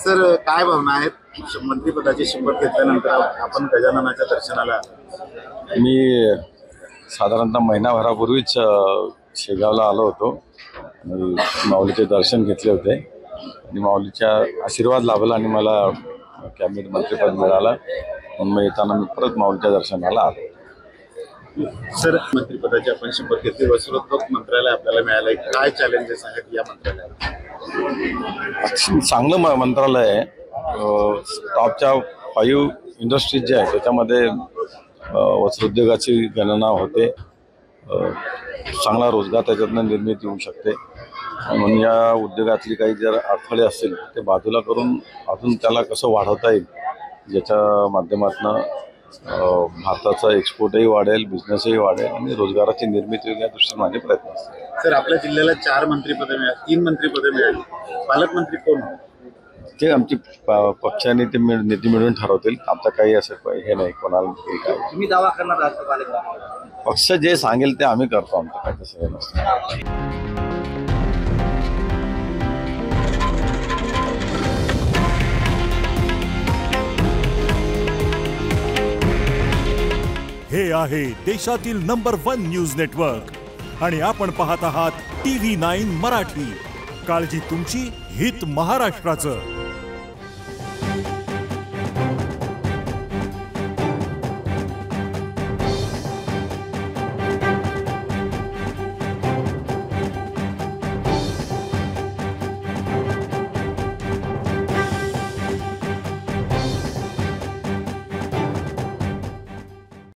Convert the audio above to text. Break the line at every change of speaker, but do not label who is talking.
Sir काय भावना आहेत मंत्रिपदाची शपथ घेतल्यानंतर आपण गजाननाच्या दर्शनाला?
मी साधारणतः महिनाभरापूर्वीच शेगावला आलो होतो आणि माऊलीचे दर्शन घेतले होते आणि माऊलीचा आशीर्वाद लाभला आणि मला कॅबिनेट मंत्रिपद मिळालं. म्हणून येताना मी परत माऊलीच्या दर्शनाला आलो.
सर मंत्रिपदाची आपण शपथ घेतली, वस्त्रोद्योग मंत्रालय आपल्याला मिळालंय, काय चॅलेंजेस आहेत या मंत्रालयात?
चांगलं मंत्रालय आहे. टॉपच्या 5 इंडस्ट्रीज ज्या आहेत त्याच्यामध्ये वस्त्रोद्योगाची गणना होते. चांगला रोजगार त्याच्यातनं निर्मिती होऊ शकते. म्हणून या उद्योगातली काही जर अडथळे असतील ते बाजूला करून अजून त्याला कसं वाढवता येईल, ज्याच्या माध्यमातून भारताचा एक्सपोर्टही वाढेल, बिझनेसही वाढेल आणि रोजगाराची निर्मिती या दृष्टीने माझे प्रयत्न असतात.
सर आपल्या जिल्ह्याला 4 मंत्रिपदं मिळाली, 3 मंत्रिपदं मिळाली. पालकमंत्री कोण?
ते आमची पक्षाने ते निधी मिळून ठरवतील. आमचं काही असं हे नाही कोणाला काय.
तुम्ही दावा करणार आहात पालकमंत्री?
पक्ष जे सांगेल ते आम्ही करतो. आमचं काय तसं हे नसतं.
हे आहे देशातील नंबर 1 न्यूज नेटवर्क आणि आपण पाहत आहात TV9 मराठी. काळजी तुमची, हित महाराष्ट्राचं.